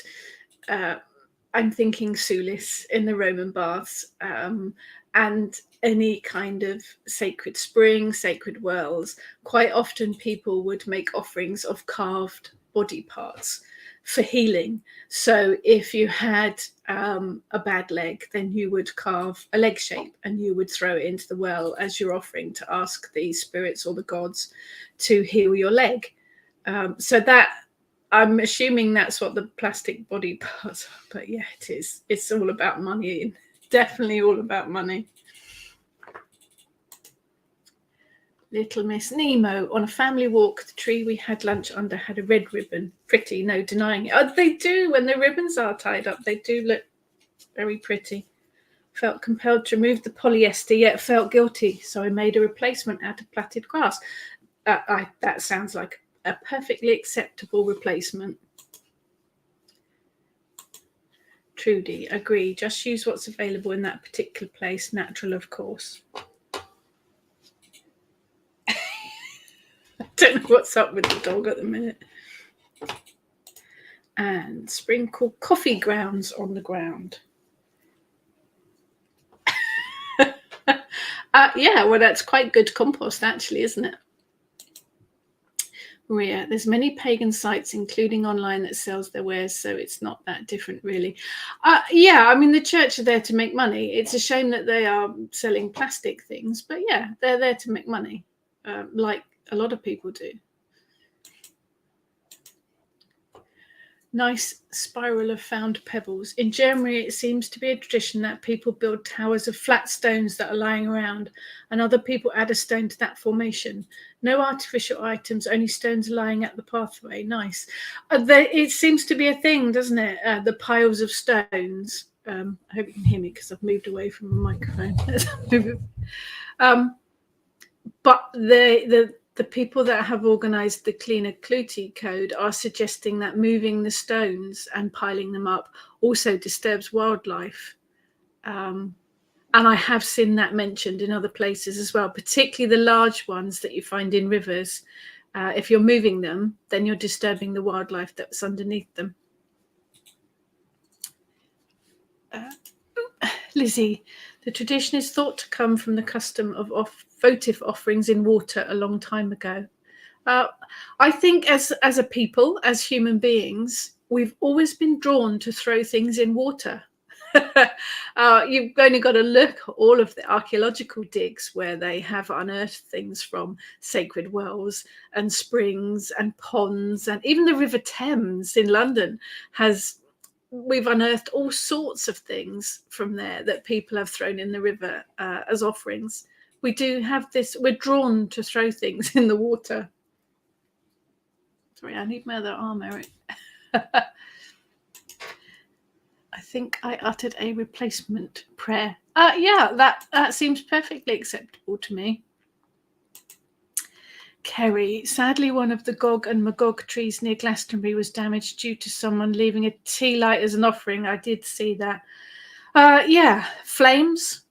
I'm thinking Sulis in the Roman baths, and any kind of sacred spring, sacred wells. Quite often people would make offerings of carved body parts for healing. So if you had a bad leg, then you would carve a leg shape and you would throw it into the well as your offering to ask the spirits or the gods to heal your leg. So that, I'm assuming that's what the plastic body parts are. But yeah, it is. It's all about money. Definitely all about money. Little Miss Nemo, on a family walk, the tree we had lunch under had a red ribbon. Pretty, no denying it. Oh, they do. When the ribbons are tied up, they do look very pretty. Felt compelled to remove the polyester, yet felt guilty, so I made a replacement out of plaited grass. That sounds like a perfectly acceptable replacement. Trudy, agree. Just use what's available in that particular place. Natural, of course. I don't know what's up with the dog at the minute. And sprinkle coffee grounds on the ground. Yeah, well, that's quite good compost, actually, isn't it? Maria, there's many pagan sites, including online, that sells their wares, so it's not that different, really. Yeah, I mean, the church are there to make money. It's a shame that they are selling plastic things, but yeah, they're there to make money, like a lot of people do. Nice spiral of found pebbles. In Germany, it seems to be a tradition that people build towers of flat stones that are lying around, and other people add a stone to that formation. No artificial items, only stones lying at the pathway. Nice. It seems to be a thing, doesn't it? The piles of stones. I hope you can hear me because I've moved away from the microphone. But the people that have organised the Cleaner Clootie Code are suggesting that moving the stones and piling them up also disturbs wildlife. And I have seen that mentioned in other places as well, particularly the large ones that you find in rivers. If you're moving them, then you're disturbing the wildlife that's underneath them. Lizzie, the tradition is thought to come from the custom of votive offerings in water a long time ago. I think as a people, as human beings, we've always been drawn to throw things in water. You've only got to look at all of the archaeological digs where they have unearthed things from sacred wells and springs and ponds, and even the River Thames in London we've unearthed all sorts of things from there that people have thrown in the river as offerings. We do have this, we're drawn to throw things in the water. Sorry, I need my other arm, Eric. I think I uttered a replacement prayer. Yeah, that seems perfectly acceptable to me. Kerry, sadly, one of the Gog and Magog trees near Glastonbury was damaged due to someone leaving a tea light as an offering. I did see that. Yeah, flames,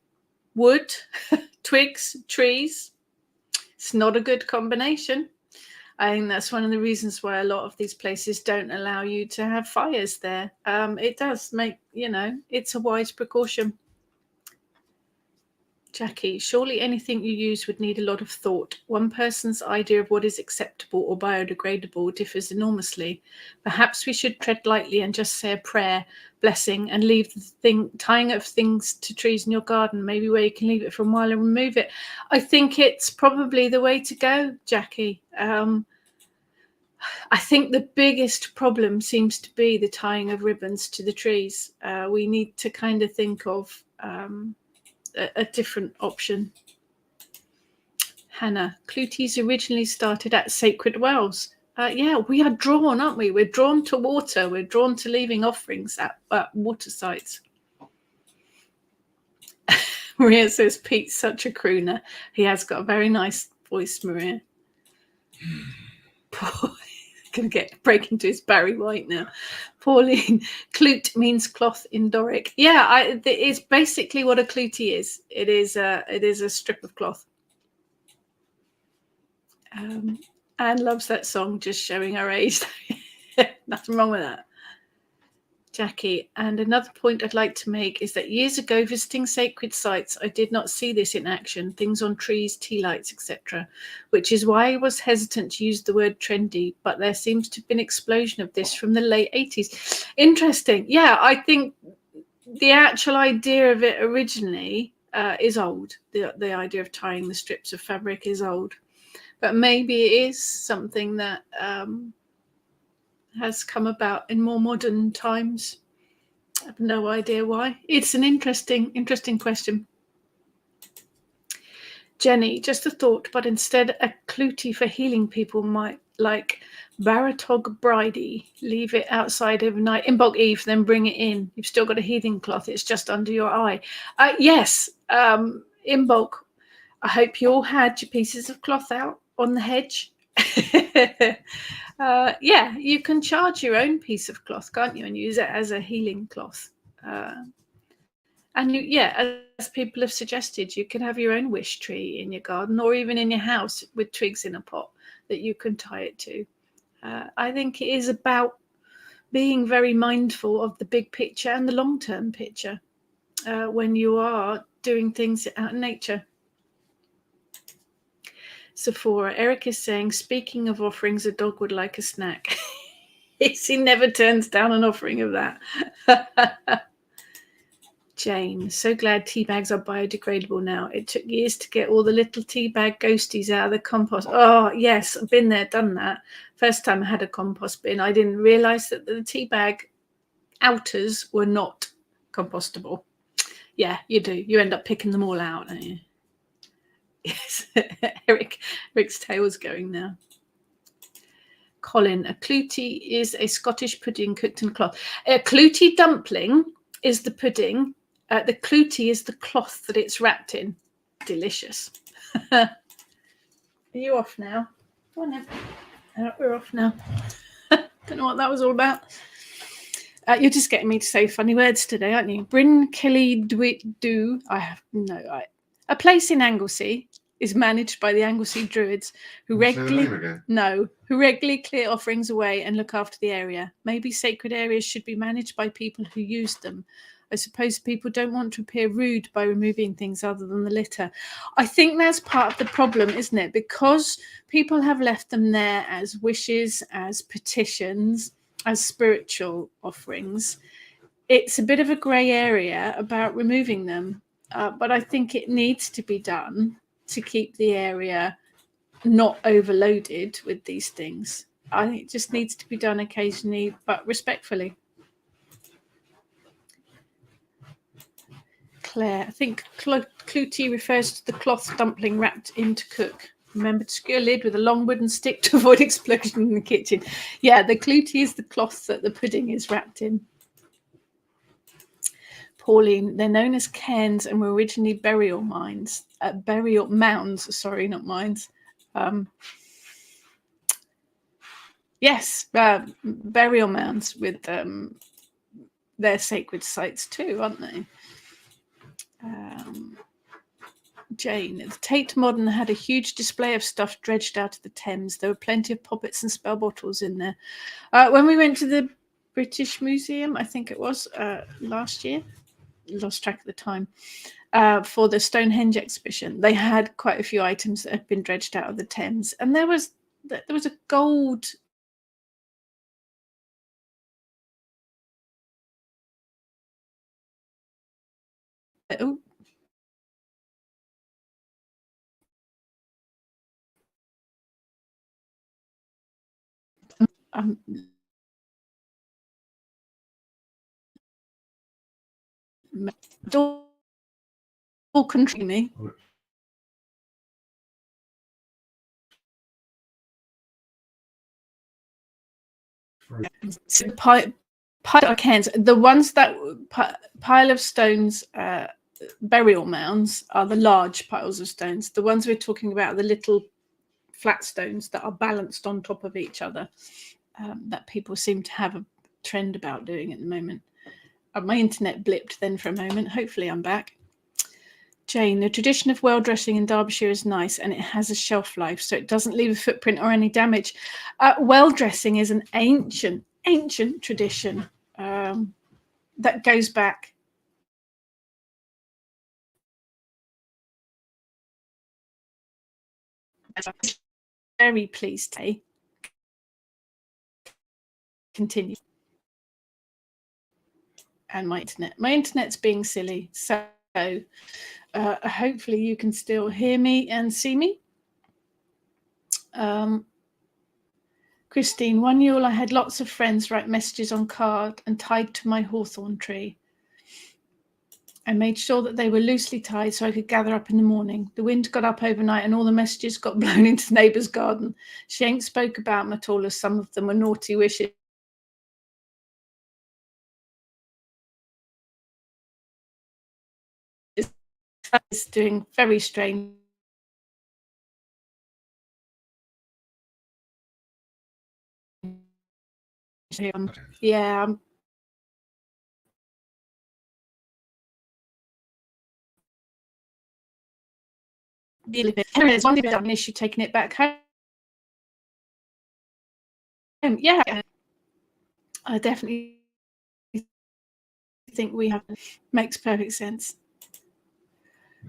wood, twigs, trees. It's not a good combination. I think that's one of the reasons why a lot of these places don't allow you to have fires there. It does make, it's a wise precaution. Jackie, surely anything you use would need a lot of thought. One person's idea of what is acceptable or biodegradable differs enormously. Perhaps we should tread lightly and just say a prayer, blessing, and leave the tying of things to trees in your garden, maybe where you can leave it for a while and remove it. I think it's probably the way to go, Jackie. I think the biggest problem seems to be the tying of ribbons to the trees. We need to kind of think of a different option. Hannah, Clooties originally started at sacred wells. Yeah, we are drawn, aren't we? We're drawn to water. We're drawn to leaving offerings at water sites. Maria says Pete's such a crooner. He has got a very nice voice, Maria. Going to break into his Barry White now. Pauline, clute means cloth in Doric. Yeah, it's basically what a clootie is. It is a strip of cloth. Anne loves that song, just showing her age. Nothing wrong with that. Jackie, and another point I'd like to make is that years ago, visiting sacred sites, I did not see this in action, things on trees, tea lights, etc., which is why I was hesitant to use the word trendy, but there seems to have been an explosion of this from the late 80s. Interesting. Yeah, I think the actual idea of it originally is old. The idea of tying the strips of fabric is old, but maybe it is something that has come about in more modern times. I have no idea why. It's an interesting question. Jenny, just a thought, but instead a clootie for healing people might like Baratog Bridie. Leave it outside overnight. Imbog Eve, then bring it in. You've still got a healing cloth. It's just under your eye. Yes, Imbog, I hope you all had your pieces of cloth out on the hedge. Yeah, you can charge your own piece of cloth, can't you, and use it as a healing cloth. And as people have suggested, you can have your own wish tree in your garden or even in your house with twigs in a pot that you can tie it to. I think it is about being very mindful of the big picture and the long-term picture when you are doing things out in nature. Sephora, Eric is saying, speaking of offerings, a dog would like a snack. He never turns down an offering of that. Jane, so glad tea bags are biodegradable now. It took years to get all the little tea bag ghosties out of the compost. Oh, yes, I've been there, done that. First time I had a compost bin, I didn't realise that the tea bag outers were not compostable. Yeah, you do. You end up picking them all out, don't you? Yes, Rick's tail's going now. Colin, a clootie is a Scottish pudding cooked in cloth. A clootie dumpling is the pudding. The clootie is the cloth that it's wrapped in. Delicious. Are you off now? Go on then. We're off now. Don't know what that was all about. You're just getting me to say funny words today, aren't you? Bryn Kelly Do. I have no. A place in Anglesey is managed by the Anglesey Druids, who regularly clear offerings away and look after the area. Maybe sacred areas should be managed by people who use them. I suppose people don't want to appear rude by removing things other than the litter. I think that's part of the problem, isn't it? Because people have left them there as wishes, as petitions, as spiritual offerings, it's a bit of a grey area about removing them. But I think it needs to be done to keep the area not overloaded with these things. I think it just needs to be done occasionally, but respectfully. Claire, I think Clootie refers to the cloth dumpling wrapped in to cook. Remember to secure a lid with a long wooden stick to avoid explosion in the kitchen. Yeah, the Clootie is the cloth that the pudding is wrapped in. Pauline, they're known as cairns and were originally burial mounds. Sorry, not mines. Yes, burial mounds with their sacred sites too, aren't they? Jane, the Tate Modern had a huge display of stuff dredged out of the Thames. There were plenty of poppets and spell bottles in there. When we went to the British Museum, I think it was last year, lost track of the time, for the Stonehenge exhibition, they had quite a few items that had been dredged out of the Thames, and there was a gold. Oh. All country me. So pile of cans. The ones that pile of stones, burial mounds, are the large piles of stones. The ones we're talking about are the little flat stones that are balanced on top of each other, that people seem to have a trend about doing at the moment. My internet blipped then for a moment. Hopefully I'm back. Jane, the tradition of well dressing in Derbyshire is nice and it has a shelf life, so it doesn't leave a footprint or any damage. Well dressing is an ancient tradition that goes back. Very pleased to continue. And my internet's being silly, so hopefully you can still hear me and see me. Christine, one Yule I had lots of friends write messages on card and tied to my hawthorn tree. I made sure that they were loosely tied so I could gather up in the morning. The wind got up overnight and all the messages got blown into the neighbour's garden. She ain't spoke about them at all, as some of them were naughty wishes. It's doing very strange. Yeah. There's one thing an issue taking it back home. Yeah, I definitely think we have. Makes perfect sense.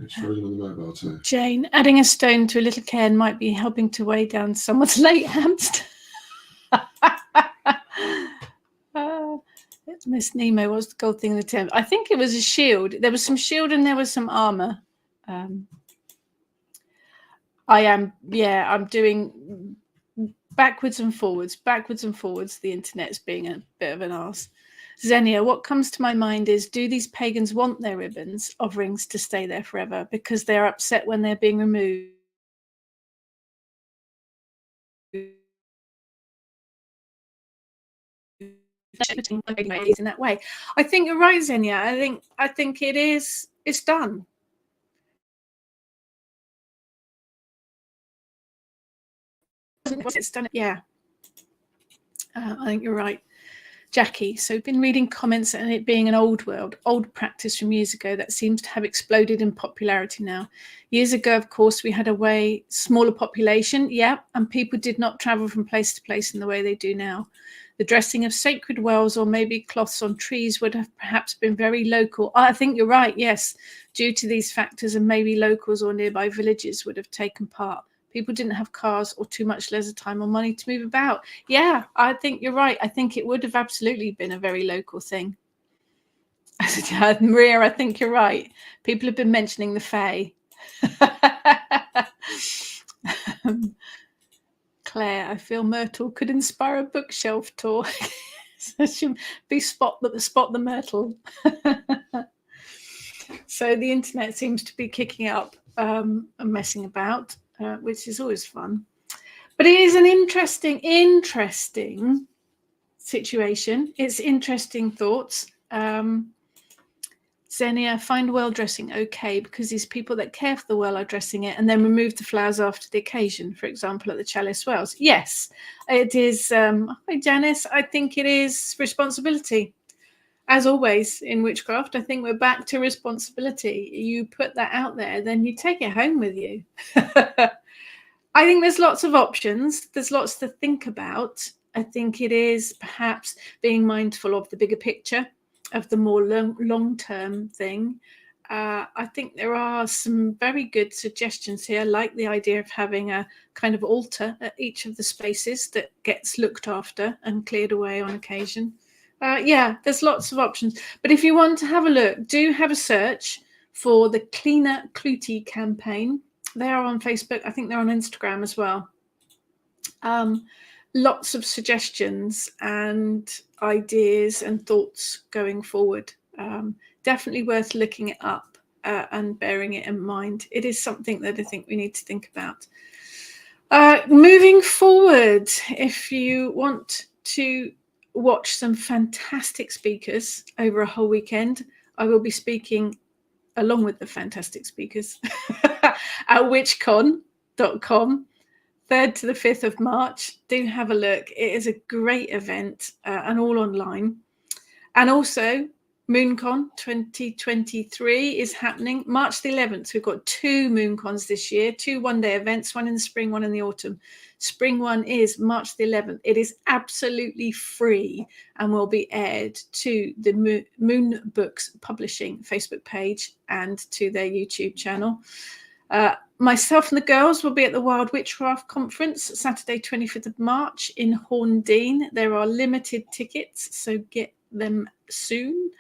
It's frozen on the mobile too. Jane, adding a stone to a little cairn might be helping to weigh down someone's late hamster. Miss Nemo was the gold thing in the Thames. I think it was a shield. There was some shield and there was some armor. I'm doing backwards and forwards. The internet's being a bit of an arse. Xenia, what comes to my mind is, do these pagans want their ribbons of rings to stay there forever because they're upset when they're being removed? In that way, I think you're right, Xenia. I think it's done. It's done. Yeah, I think you're right, Jackie. So I've been reading comments and it being an old practice from years ago that seems to have exploded in popularity now. Years ago, of course, we had a way smaller population, yeah, and people did not travel from place to place in the way they do now. The dressing of sacred wells or maybe cloths on trees would have perhaps been very local. I think you're right, yes, due to these factors, and maybe locals or nearby villages would have taken part. people didn't have cars or too much leisure time or money to move about. Yeah, I think you're right. I think it would have absolutely been a very local thing. Maria, I think you're right. People have been mentioning the Fae. Claire, I feel Myrtle could inspire a bookshelf tour. So she'll be spot the Myrtle. So the internet seems to be kicking up and messing about, which is always fun. But it is an interesting situation. It's interesting thoughts. Xenia, find well dressing okay, because these people that care for the well are dressing it and then remove the flowers after the occasion, for example, at the Chalice Wells. Yes, it is. Hi, Janice. I think it is responsibility. As always in witchcraft, I think we're back to responsibility. You put that out there, then you take it home with you. I think there's lots of options. There's lots to think about. I think it is perhaps being mindful of the bigger picture, of the more long-term thing. I think there are some very good suggestions here, like the idea of having a kind of altar at each of the spaces that gets looked after and cleared away on occasion. Yeah, there's lots of options. But if you want to have a look, do have a search for the Cleaner Clootie campaign. They are on Facebook. I think they're on Instagram as well. Lots of suggestions and ideas and thoughts going forward. Definitely worth looking it up and bearing it in mind. It is something that I think we need to think about. Moving forward, if you want to watch some fantastic speakers over a whole weekend, I will be speaking along with the fantastic speakers at witchcon.com, 3rd to the 5th of March. Do have a look. It is a great event and all online. And also, MoonCon 2023 is happening March the 11th. We've got 2 MoonCons this year, 2 one-day events, one in the spring, one in the autumn. Spring one is March the 11th. It is absolutely free and will be aired to the Moon Books Publishing Facebook page and to their YouTube channel. Myself and the girls will be at the Wild Witchcraft Conference Saturday 25th of March in Horndean. There are limited tickets, so get them soon.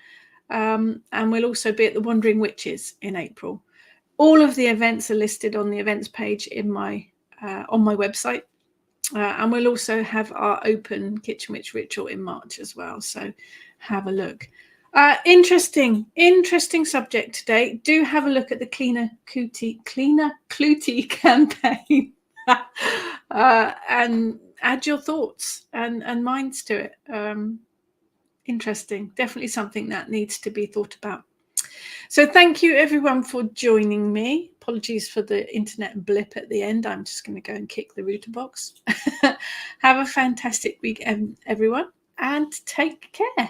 And we'll also be at the Wandering Witches in April. All of the events are listed on the events page in my on my website. And we'll also have our open Kitchen Witch ritual in March as well. So have a look. Interesting subject today. Do have a look at the Cleaner Clootie campaign and add your thoughts and minds to it. Interesting. Definitely something that needs to be thought about. So thank you everyone for joining me. Apologies for the internet blip at the end. I'm just going to go and kick the router box. Have a fantastic week, everyone, and take care.